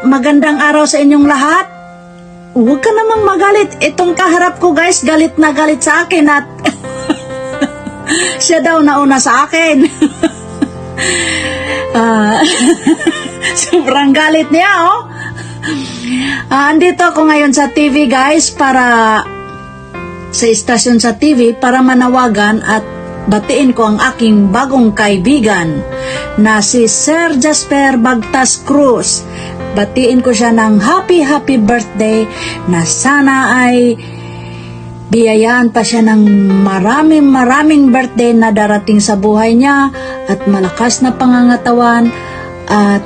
magandang araw sa inyong lahat. Huwag ka namang magalit. Itong kaharap ko guys, galit na galit sa akin at siya daw nauna sa akin. Sobrang galit niya, oh. Andito ako ngayon sa TV guys para sa istasyon sa TV para manawagan at batiin ko ang aking bagong kaibigan na si Sir Jasper Bagtas Cruz. Batiin ko siya ng happy birthday na sana ay biyayaan pa siya ng maraming birthday na darating sa buhay niya at malakas na pangangatawan at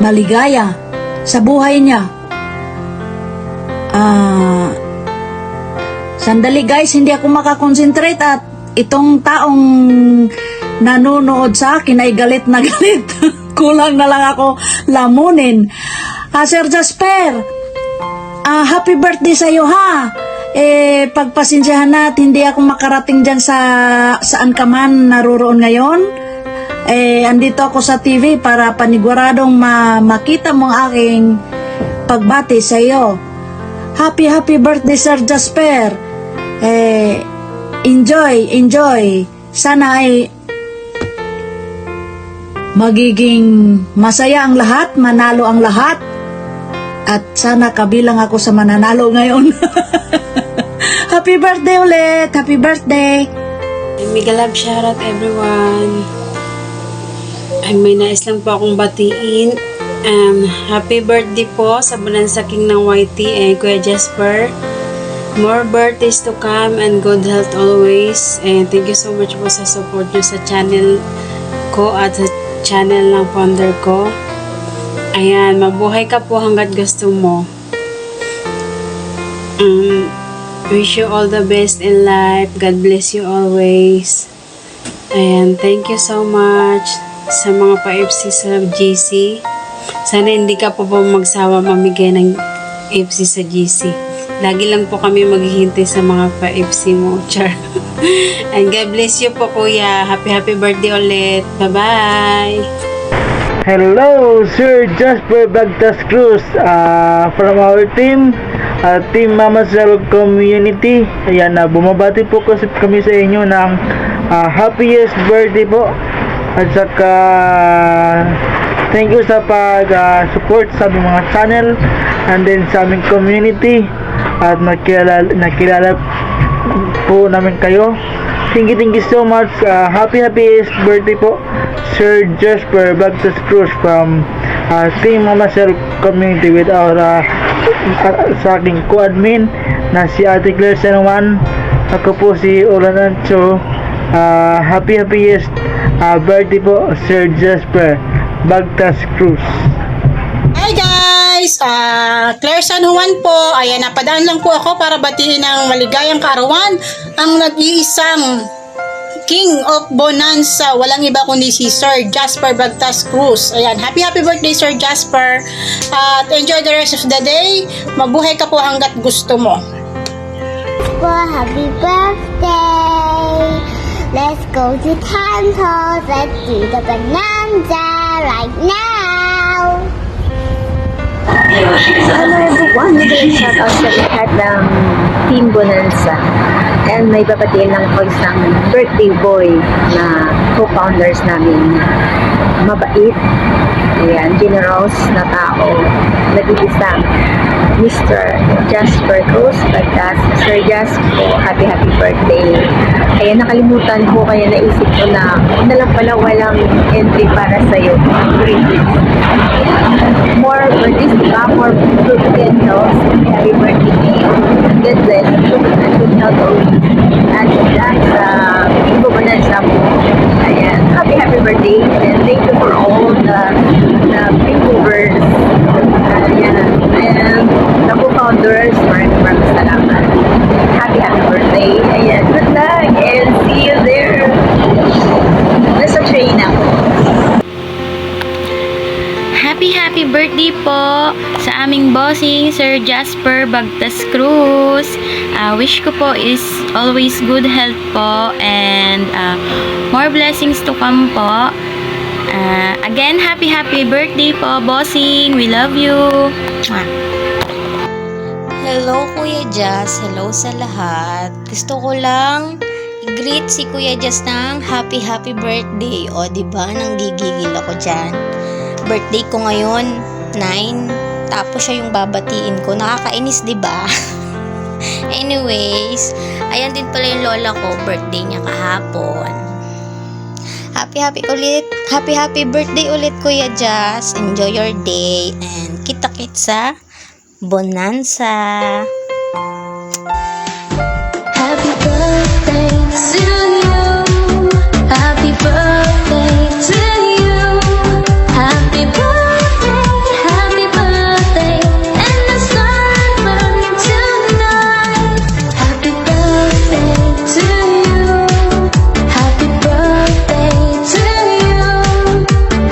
maligaya sa buhay niya. Sandali guys, hindi ako makakonsentrate at itong taong nanonood sa akin ay galit na galit. Kulang na lang ako lamunin. Sir Jasper, happy birthday sa iyo ha. Pagpasensyahan na at hindi ako makarating dyan saan ka man naroroon ngayon. Andito ako sa TV para paniguradong makita mo ang aking pagbati sa iyo. Happy birthday Sir Jasper. Enjoy. Sana ay magiging masaya ang lahat, manalo ang lahat. At sana kabilang ako sa mananalo ngayon. Happy birthday ulit! Happy birthday! Mega love shoutout everyone. May nais lang po akong batiin. Happy birthday po sa Bonanza King ng YT Kuya Jasper. More birthdays to come and good health always. And thank you so much po sa support nyo sa channel ko at sa channel ng founder ko. Ayan, mabuhay ka po hanggat gusto mo. Wish you all the best in life. God bless you always. And thank you so much sa mga pa-FC sa GC. Sana hindi ka po magsawa mamigay ng FC sa GC. Lagi lang po kami maghihintay sa mga pa-FC mo, Char. And God bless you po, Kuya. Happy birthday ulit. Bye-bye. Hello, Sir Jasper Bagtas Cruz from our team, Team Mama Zero Community. Ayan, bumabati po kami sa inyo ng happiest birthday po. At saka thank you sa pag-support sa aming mga channel and then sa aming community at nakilala po namin kayo. Thank you so much. Happiest birthday po, Sir Jasper Bagtas Cruz from Team Mama Cell Community with our sa aking co-admin na si Ate Claire Senuan. Ako po si Olanancho. Happiest birthday po, Sir Jasper Bagtas Cruz. Hi guys! Claire San Juan po. Ayan, napadaan lang po ako para batiin ng maligayang kaarawan ang nag-iisang King of Bonanza. Walang iba kundi si Sir Jasper Bagtas Cruz. Ayan, happy birthday Sir Jasper. At enjoy the rest of the day. Mabuhay ka po hanggat gusto mo. Happy birthday! Let's go to temple. Let's do the bonanza right now. Hello everyone, shout out sa lahat ng Team Bonanza. And may babatiin lang ko isang birthday boy na co-founders namin. Mabait, ayan, generous na tao, nag-iisang Mr. Jasper Cruz Bagtas. Sir Jasper, happy birthday. Ayan, nakalimutan ko, kaya naisip ko na lang pala walang entry para sa'yo. More birthdays to come, more good health. Happy birthday. God bless. Good health always. At dyan sa Bonanza mo. Ayan, happy birthday. And thank you for all the pre-movers. Ayan. And the co-founders, maraming salamat. Happy birthday. Ayan, good luck and see you there. Nasa train ako. Happy birthday po sa aming bossing, Sir Jasper Bagtas Cruz. Wish ko po is always good health po and more blessings to come po. Again, happy birthday po, bossing. We love you. Mwah. Hello Kuya Jazz, hello sa lahat. Gusto ko lang i-greet si Kuya Jazz ng happy birthday. O diba, nanggigigil ako dyan. Birthday ko ngayon, 9. Tapos siya yung babatiin ko. Nakakainis diba? Anyways, ayan din pala yung lola ko, birthday niya kahapon. Happy birthday ulit Kuya Jazz. Enjoy your day and kita-kits sa Bonanza. Happy birthday to you. Happy birthday to you. Happy birthday, and the sun burning tonight. Happy birthday to you. Happy birthday to you.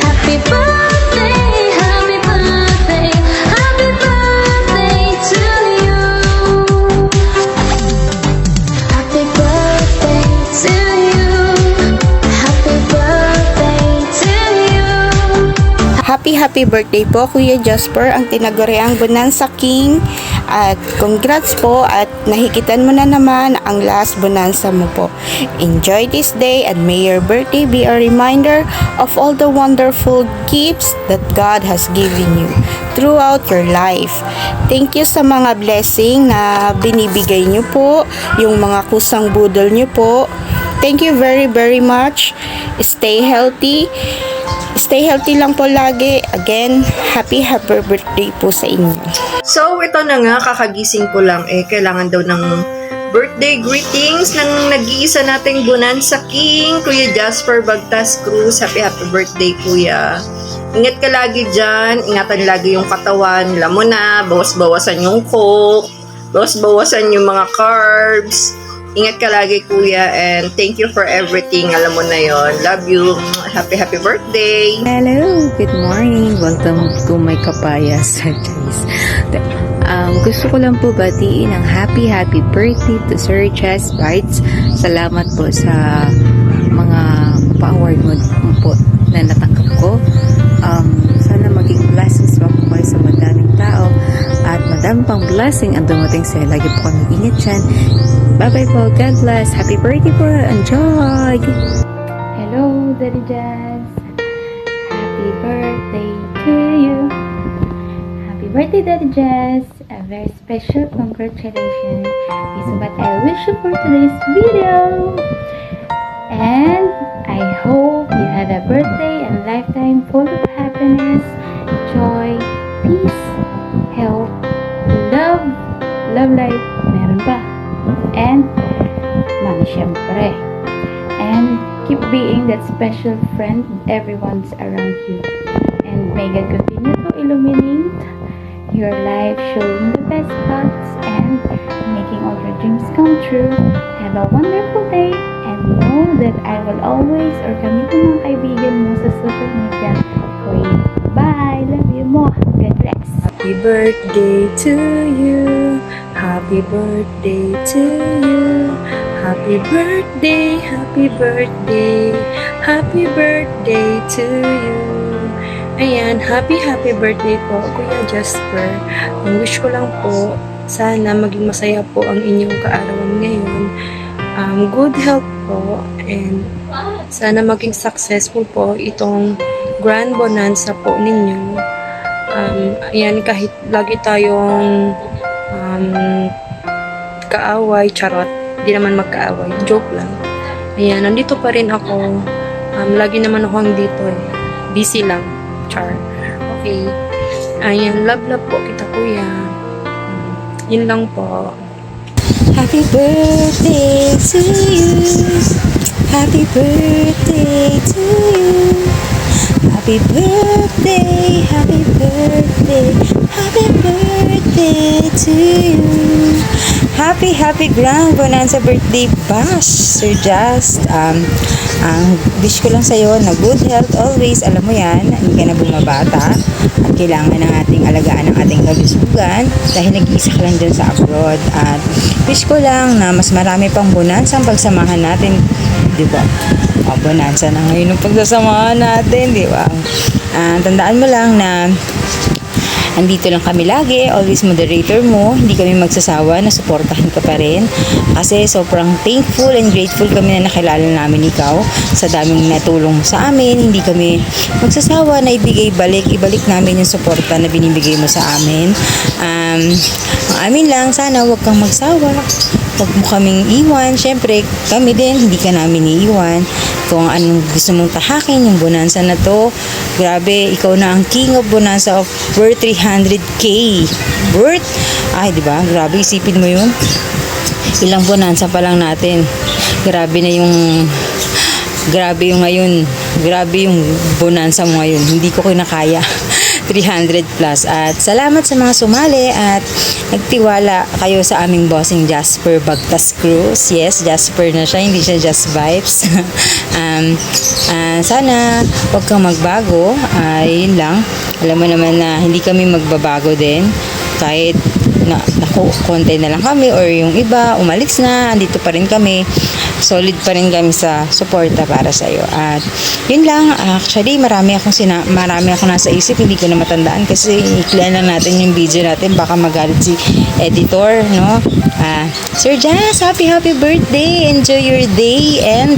Happy birthday, happy birthday, happy birthday to you. Happy birthday to you. Happy birthday to you. Happy birthday po Kuya Jasper, ang tinaguriang Bonanza King, at congrats po at nahikitan mo na naman ang last Bonanza mo po. Enjoy this day and may your birthday be a reminder of all the wonderful gifts that God has given you throughout your life. Thank you sa mga blessing na binibigay nyo po, yung mga kusang budol nyo po. Thank you very much. Stay healthy. Stay healthy lang po lagi. Again, happy birthday po sa inyo. So, ito na nga, kakagising ko lang kailangan daw ng birthday greetings ng nag-iisa nating Bonanza King, Kuya Jasper Bagtas Cruz. Happy birthday, Kuya. Ingat ka lagi dyan, ingatan lagi yung katawan, alam mo na, bawas-bawasan yung coke, bawas-bawasan yung mga carbs. Ingat ka lagi, Kuya, and thank you for everything. Alam mo na yon. Love you. Happy birthday. Hello, good morning. Welcome to my Kapaya Sanchez. Gusto ko lang po batiin ang happy birthday to Sir Chess Bites. Salamat po sa mga pa-award mo po na natanggap ko. Sana maging blessings pa po kayo sa madaming tao at madami pang blessing ang dumating sa'yo. Lagi po kami ingat dyan. Bye-bye po. God bless. Happy birthday po. Enjoy! Hello, Daddy Jazz. Happy birthday to you. Happy birthday, Daddy Jazz. A very special congratulations is what I wish you for today's video. And I hope you have a birthday and lifetime full of happiness, joy, peace, health, love life, meron pa. And money syempre. And keep being that special friend everyone's around you. And may God continue to illuminate your life, showing the best thoughts and making all your dreams come true. Have a wonderful day and know that I will always, or kami po mga kaibigan mo sa social media for you. Bye! Love you more. God bless. Happy birthday to you. Happy birthday to you. Happy birthday, happy birthday. Happy birthday to you. Ayan, happy birthday po, Kuya Jasper. Ang wish ko lang po, sana maging masaya po ang inyong kaarawan ngayon. Good health po, and sana maging successful po itong Grand Bonanza po ninyo. Ayan, kahit lagi tayong kaaway, charot, di naman magkaaway, joke lang. Ayan, nandito pa rin ako. Lagi naman ako dito busy lang, char. Okay. Ayan, love po kita, Kuya. Yun lang po. Happy birthday to you. Happy birthday to you. Happy birthday, happy birthday, happy birthday to you. Happy Grand Bonanza Birthday Bash, Sir Just. Ang wish ko lang sa'yo na good health always. Alam mo yan, hindi ka na bumabata. At kailangan ng ating alagaan ng ating kalusugan dahil nag-iisa ka lang dyan sa abroad. At wish ko lang na mas marami pang bonanza ang pagsamahan natin. Di ba? Bonanza na ngayon ang pagsasamahan natin. Di ba? Tandaan mo lang na andito lang kami lagi, always moderator mo, hindi kami magsasawa na suportahan ka pa rin kasi sobrang thankful and grateful kami na nakilala namin ikaw sa daming natulong sa amin. Hindi kami magsasawa na ibalik namin yung suporta na binibigay mo sa amin. Ang amin lang, sana wag kang magsawa, wag mo kaming iwan. Syempre kami din, hindi ka namin iiwan. Kung anong gusto mong tahakin, yung bonanza na to, grabe, ikaw na ang king of bonanza of worth 300k. Worth? Ay, di ba? Grabe, isipin mo yun. Ilang bonanza pa lang natin. Grabe yung ngayon. Grabe yung bonanza mo ngayon. Hindi ko kinakaya. 300 plus. At salamat sa mga sumali at nagtiwala kayo sa aming bossing Jasper Bagtas Cruz. Yes, Jasper na siya, hindi siya Just Vibes. Sana wag kang magbago. Yun lang. Alam mo naman na hindi kami magbabago din. Kahit konti na lang kami or yung iba umalis na, andito pa rin kami. Solid pa rin kami sa suporta para sa iyo. At yun lang, actually marami akong nasa isip, hindi ko na matandaan kasi i-clear lang natin yung video natin, baka magalit si editor, no? Sir Jazz, happy birthday, enjoy your day and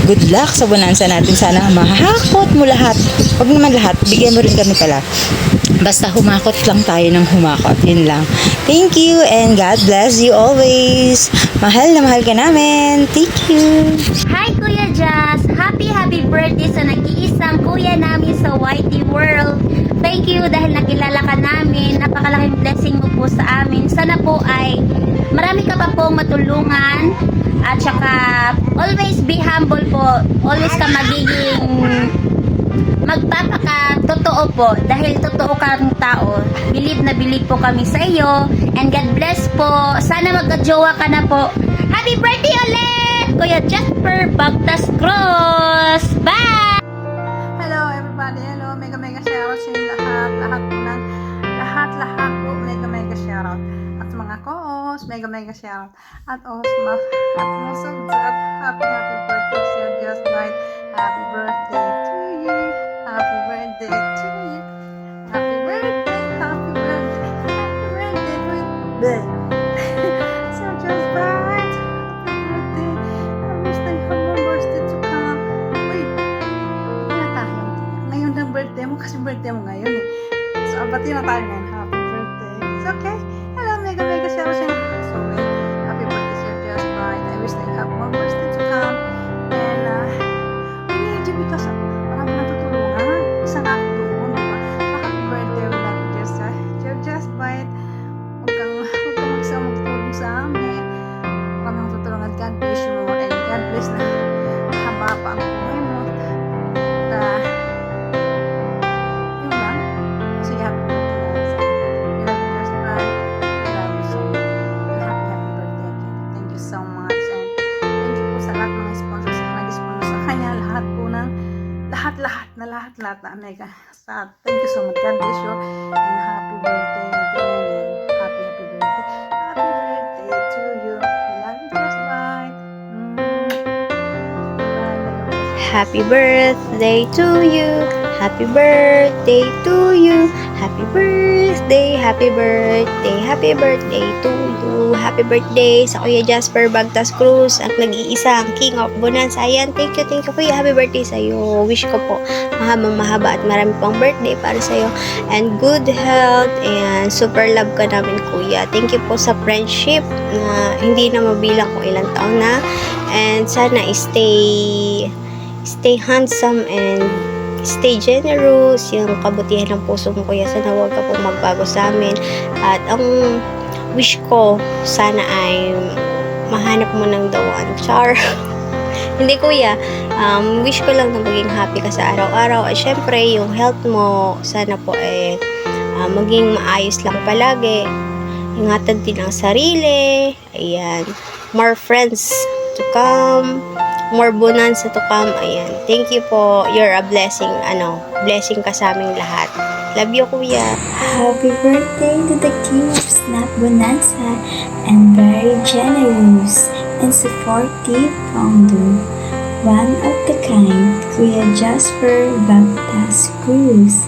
good luck sa bonanza natin. Sana mahakot mo lahat, wag naman lahat, bigyan mo rin kami pala. Basta humakot lang tayo ng humakot. Yun lang. Thank you and God bless you always. Mahal na mahal ka namin. Thank you. Hi Kuya Jazz! Happy birthday sa nag-iisang kuya namin sa YT World. Thank you dahil nakilala ka namin. Napakalaking blessing mo po sa amin. Sana po ay marami ka pa pong matulungan. At saka always be humble po. Always ka magiging magpapaka-totoo po dahil totoo kang tao. Believe na believe po kami sa iyo and God bless po. Sana magka-jowa ka na po. Happy birthday ulit! Kuya Jasper Bagtas Cruz! Bye! Hello everybody, hello, mega shoutout sa inyo lahat po, mega shoutout. At sa mga co-hosts, mega shoutout. At most of that, happy birthday Sir Just Night. Happy birthday to you. Happy birthday to you. Happy birthday to you. Sir Just Night. Happy birthday. I wish they have more birthday to come. Wait, ngayon ang birthday mo kasi birthday mo ngayon eh. So, abati na tayo ngayon. Happy birthday. It's okay. Hello, mega shout out. So, happy birthday, Sir Just Right. I wish they have more birthday to come. And, we need you because marami nang tutulungan. Isa nga ako doon, diba? So, happy birthday, we love you, Sir Just Right. Huwag kang magtulong sa amin. Huwag kang tutulungan. God bless you more. And God bless na haba pa ang buhay mo. At, yun lang. So, happy birthday na sa we love you, Just Right. We love you so much. And happy birthday again. Thank you so much. And thank you po sa lahat ng sponsors na nag-sponsor sa kanya. Lahat po ng lahat na mega sad. Thank you so much. God bless you. And happy birthday again. And happy birthday. Happy birthday to you. We love you, Just Right. Happy birthday to you. Happy birthday to you. Happy birthday, happy birthday, happy birthday to you. Happy birthday sa Kuya Jasper Bagtas Cruz, ang nag-iisang King of Bonanza. Ayan, thank you Kuya. Happy birthday sa iyo. Wish ko po mahaba at marami pang birthday para sa iyo. And good health and super love ka namin Kuya. Thank you po sa friendship na hindi na mabilang kung ilang taon na. And sana stay handsome and stay generous, yung kabutihan ng puso mo Kuya, sana huwag ka pong magbago sa amin. At ang wish ko, sana ay mahanap mo ng the one. Char. Hindi Kuya, wish ko lang na maging happy ka sa araw-araw. At syempre, yung health mo, sana po maging maayos lang palagi. Ingatan din ang sarili. Ayan. More friends to come. More bonanza to come. Ayan. Thank you po. You're a blessing. Blessing ka sa aming lahat. Love you, Kuya. Happy birthday to the King of Snap Bonanza and very generous and supportive founder. One of the kind, Kuya Jasper Baptas Cruz.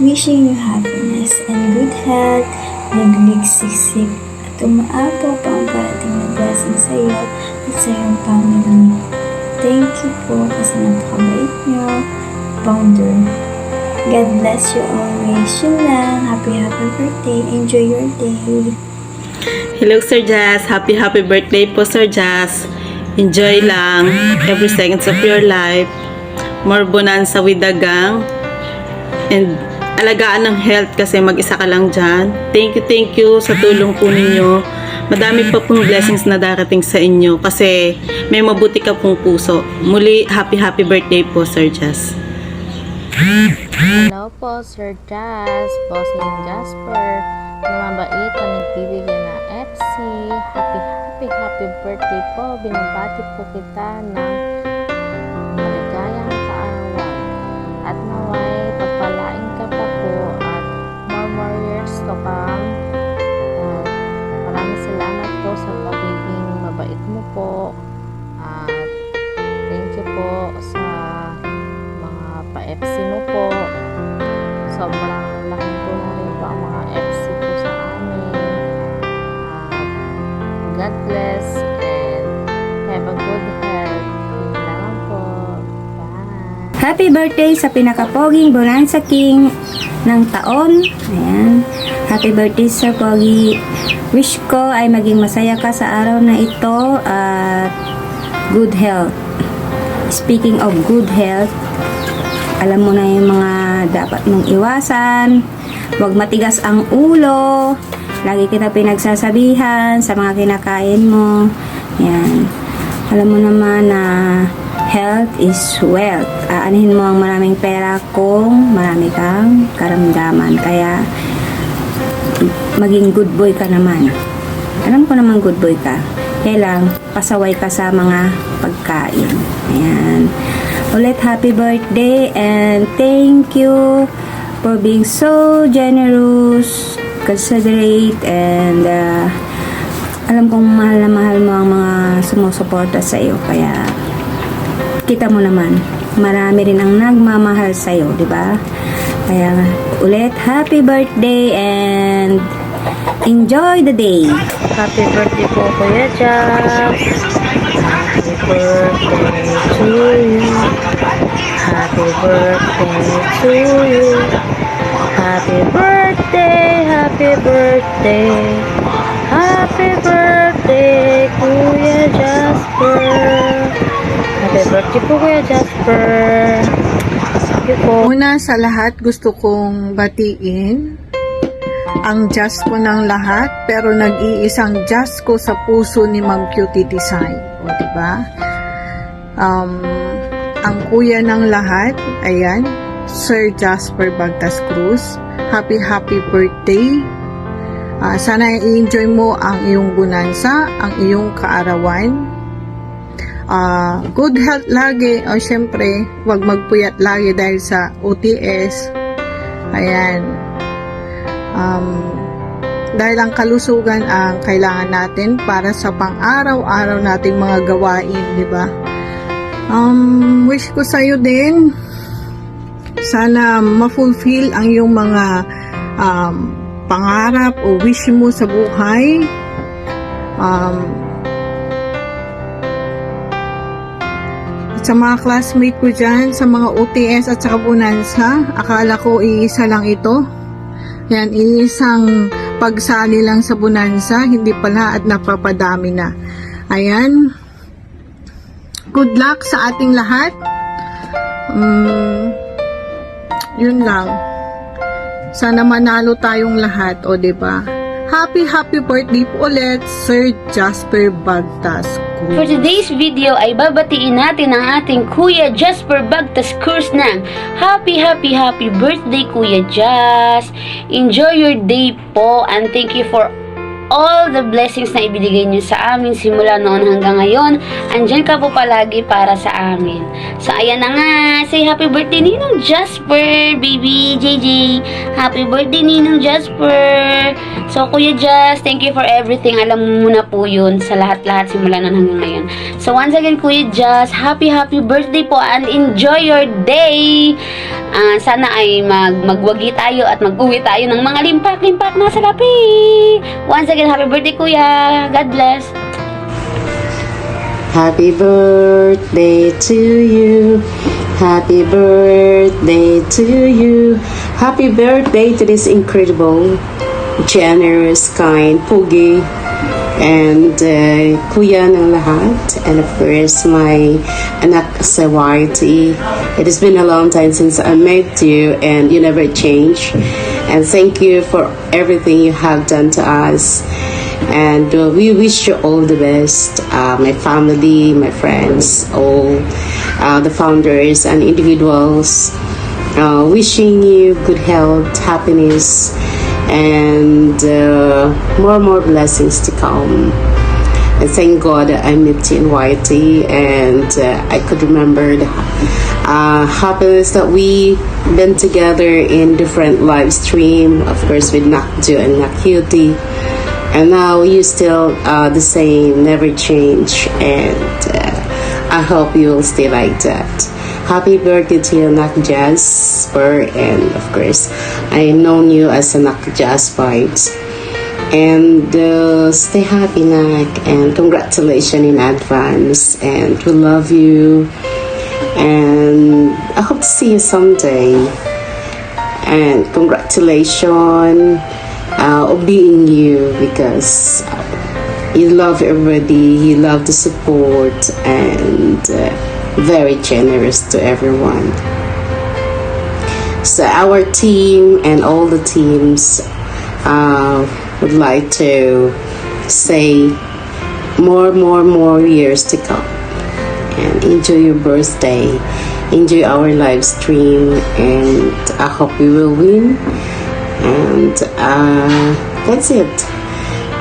Wishing you happiness and good health, nagbigsik at umaapaw pa ang parating na blessing sa iyo at sa iyong family. Thank you po kasi napakabait nyo, founder. God bless you always. Yun lang. Happy birthday. Enjoy your day. Hello Sir Jazz, happy birthday po Sir Jazz. Enjoy lang every seconds of your life. More bonanza with the gang. And alagaan ng health kasi mag-isa ka lang dyan. Thank you sa tulong po ninyo. Madami pa pong blessings na darating sa inyo kasi may mabuti ka pong puso. Muli, happy birthday po Sir Jazz. Hello po, Sir Jazz, Bossing Jasper, na mabait na nagbibigay ng FC. Happy birthday po. Binabati po kita ng maligayang kaarawan. At naway, pagpalain ka pa po at more years to come. Maraming salamat po sa pagiging mabait mo po. At thank you po sa pa-FC mo po. Sobrang laking tulong rin po ang mga FC po sa amin. God bless and have a good health. Yun lang po. Bye! Happy birthday sa pinakapoging Bonanza King ng taon. Ayan. Happy birthday Sir Pogi. Wish ko ay maging masaya ka sa araw na ito at good health. Speaking of good health, alam mo na yung mga dapat mong iwasan. Huwag matigas ang ulo. Lagi kita pinagsasabihan sa mga kinakain mo. Yan. Alam mo naman na health is wealth. Aanihin mo ang maraming pera kung marami kang karamdaman. Kaya maging good boy ka naman. Alam ko naman good boy ka. Kaya lang, pasaway ka sa mga pagkain. Ayan. Ulit, happy birthday and thank you for being so generous, considerate, and alam kong mahal na mahal mo ang mga sumusuporta sa iyo. Kaya, kita mo naman, marami rin ang nagmamahal sa iyo, di ba? Kaya, ulit, happy birthday and enjoy the day. Happy birthday po, Kuya Jazz. Happy birthday to you. Happy birthday to you. Happy birthday, happy birthday. Happy birthday, Kuya Jasper. Happy birthday po, Kuya Jasper. Thank you po. Una sa lahat, gusto kong batiin ang Diyos ko ng lahat, pero nag-iisang Diyos ko sa puso ni Ma'am Cutie Design. O, diba? Ang kuya ng lahat, ayan, Sir Jasper Bagtas Cruz. Happy birthday. Sana i-enjoy mo ang iyong bonanza, ang iyong kaarawan. Good health lagi. O, syempre, huwag magpuyat lagi dahil sa OTS. Ayan. Dahil ang kalusugan ang kailangan natin para sa pang-araw-araw nating mga gawain, di ba? Wish ko sa iyo din sana ma-fulfill ang iyong mga pangarap o wish mo sa buhay. Sa mga classmate ko dyan, sa mga OTS at sa Bonanza, akala ko iisa lang ito. Yan, isang pagsali lang sa Bonanza, hindi pala at napapadami na. Ayan. Good luck sa ating lahat. Yun lang. Sana manalo tayong lahat, o diba? Happy birthday po ulit, Sir Jasper Bagtas Cruz. For today's video ay babatiin natin ang ating Kuya Jasper Bagtas Cruz ng happy birthday Kuya Jas. Enjoy your day po and thank you for all the blessings na ibinigay niyo sa amin simula noon hanggang ngayon. Andyan ka po palagi para sa amin. So, ayan na nga. Say happy birthday, Ninong Jasper, baby JJ. Happy birthday, Ninong Jasper. So, Kuya Jas, thank you for everything. Alam mo na po yun sa lahat-lahat simula noon hanggang ngayon. So, once again, Kuya Jas, happy birthday po and enjoy your day. Sana ay magwagi tayo at mag-uwi tayo ng mga limpak-limpak na salapi. Once again, happy birthday, Kuya. God bless. Happy birthday to you. Happy birthday to you. Happy birthday to this incredible, generous, kind, pugi, and kuya ng lahat. And of course, my anak sa YT. It has been a long time since I met you, and you never change. And thank you for everything you have done to us. And we wish you all the best, my family, my friends, all the founders and individuals. Wishing you good health, happiness, and more blessings to come. And thank God I met you in YT, and I could remember the happiness that we been together in different live stream, of course with Nakju and Nakyuti. And now you still the same, never change, and I hope you will stay like that. Happy birthday to you, Nak Jasper, and of course, I known you as a Nak Jaspite. And stay happy, Nak, and congratulations in advance, and we love you, and I hope to see you someday. And congratulations of being you, because you love everybody, you love the support, and very generous to everyone. So our team and all the teams would like to say more years to come, and enjoy your birthday, enjoy our live stream, and I hope we will win. And that's it.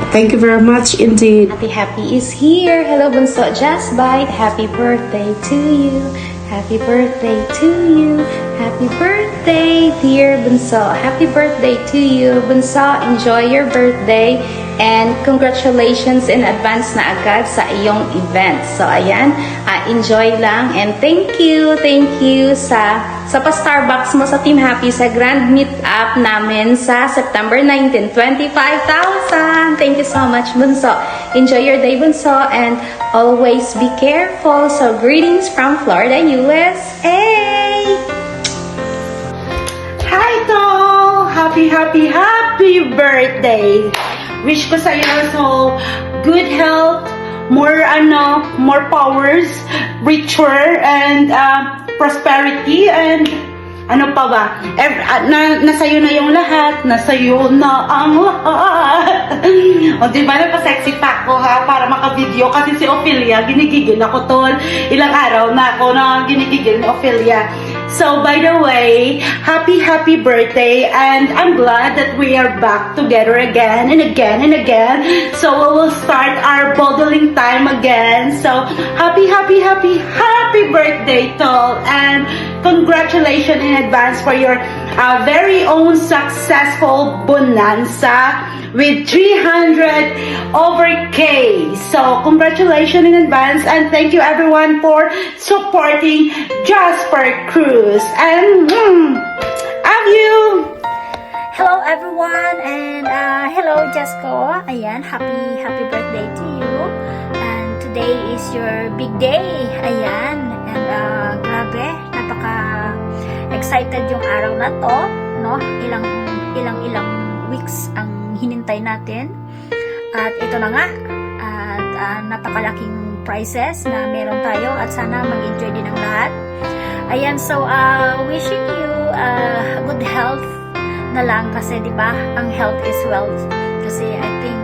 Thank you very much indeed. Happy is here. Hello, Bunso Jazzbite. Happy birthday to you. Happy birthday to you. Happy birthday, dear Bunso. Happy birthday to you, Bunso. Enjoy your birthday. And congratulations in advance na agad sa iyong event. So, ayan. Enjoy lang. And thank you sa pa-Starbucks mo sa Team Happy sa grand meet-up namin sa September 19, 25,000. Thank you so much, Bunso. Enjoy your day, Bunso, and always be careful. So, greetings from Florida, USA. Hi, Tol! Happy birthday! Wish ko sa'yo so good health, more powers, richer, and prosperity, and ano pa ba? Nasa'yo na yung lahat. Nasa'yo na ang lahat. O diba, napasexy pa ako ha, para maka-video. Kasi si Ophelia, ginigigil ako, Tol. Ilang araw na ako na ginigigil ni Ophelia. So, by the way, happy birthday, and I'm glad that we are back together again and again and again. So, we will start our bottling time again. So, happy birthday, Tol, and congratulations in advance for your very own successful bonanza with 300 over K. So, congratulations in advance, and thank you everyone for supporting Jasper Cruz. And love you! Hello everyone, and hello Jasco. Ayan, happy birthday to you. And today is your big day. Ayan, and grabe, napaka-excited yung araw na to, no? Ilang weeks ang hinintay natin. At ito na nga, at napakalaking prizes na meron tayo, at sana mag-enjoy din ang lahat. Ayan, so wishing you good health na lang, kasi di ba ang health is wealth, kasi I think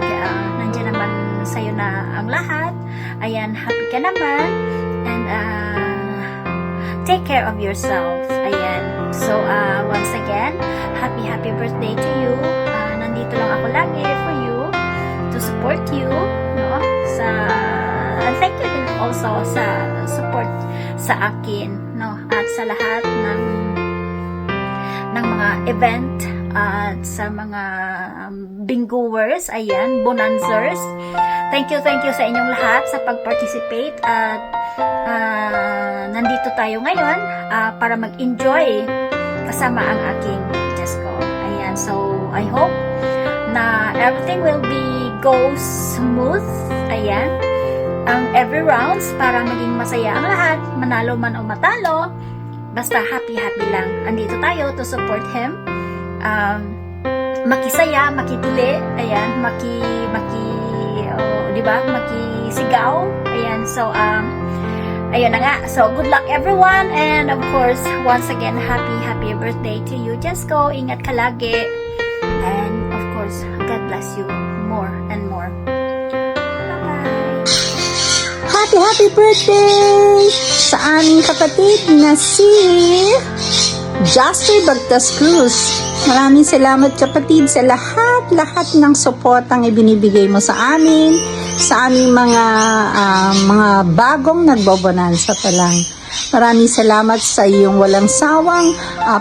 nandiyan naman sa'yo na ang lahat. Ayan, happy ka naman, and take care of yourself. Ayan, so once again, happy birthday to you. Nandito lang ako lagi for you to support you, no? Thank you din also sa support sa akin, no? At sa lahat ng mga event at sa mga bingoers, ayan, bonanzers. Thank you sa inyong lahat sa pag-participate at nandito tayo ngayon para mag-enjoy kasama ang aking Jesko. Ayan, so I hope na everything will go smooth. Ayan, ang every rounds para maging masaya ang lahat, manalo man o matalo, basta happy lang. Andito tayo to support him. Makisaya, makidili, ayan, diba? Makisigaw, ayan, so, ayun na nga. So, good luck everyone, and of course, once again, happy birthday to you, Jesko. Ingat ka lagi, and of course, God bless you more and more. Bye-bye! Happy birthday sa aming kapatid na si Jasper Bagtas Cruz. Maraming salamat kapatid sa lahat ng suportang ibinibigay mo sa amin, sa aming mga bagong nagbobonanza pa lang. Maraming salamat sa iyong walang sawang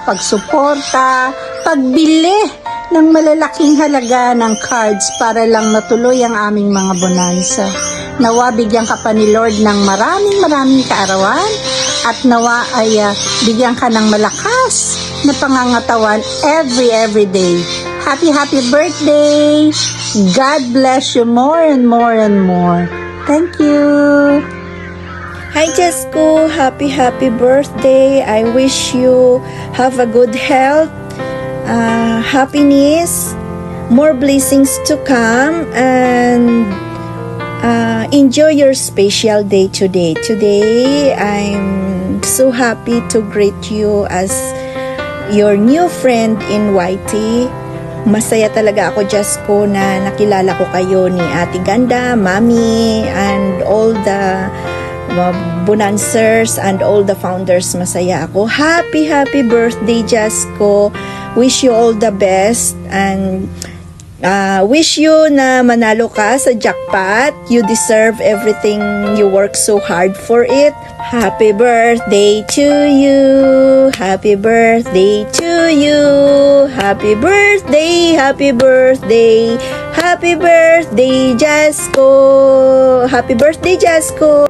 pagsuporta, pagbili ng malalaking halaga ng cards para lang matuloy ang aming mga bonanza. Nawa bigyan ka pa ni Lord ng maraming kaarawan at nawa ay bigyan ka ng malakas na pangangatawan every day. Happy birthday! God bless you more and more. Thank you! Hi Jesko, happy birthday. I wish you have a good health, happiness, more blessings to come, and enjoy your special day today. Today, I'm so happy to greet you as your new friend in YT. Masaya talaga ako, Jesko, na nakilala ko kayo ni Ate Ganda, Mami, and all the bonanzers and all the founders. Masaya ako. Happy birthday, Jesko. Wish you all the best, and wish you na manalo ka sa jackpot. You deserve everything. You work so hard for it. Happy birthday to you. Happy birthday to you. Happy birthday. Happy birthday. Happy birthday, Jesko. Happy birthday, Jesko.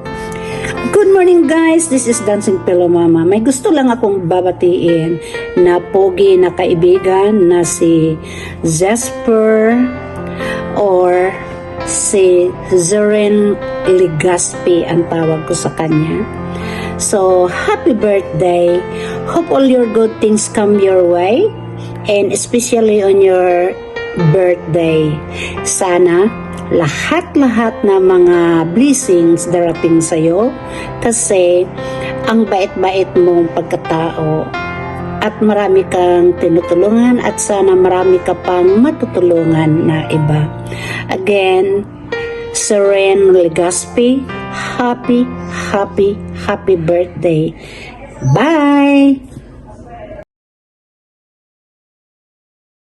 Good morning guys, this is Dancing Pillow Mama. May gusto lang akong babatiin na pogi na kaibigan na si Jasper or si Zoren Legaspi ang tawag ko sa kanya. So, happy birthday. Hope all your good things come your way, and especially on your birthday. Sana lahat na mga blessings darating sa'yo kasi ang bait-bait mong pagkatao at marami kang tinutulungan at sana marami ka pang matutulungan na iba. Again, Zoren Legaspi, happy birthday. Bye!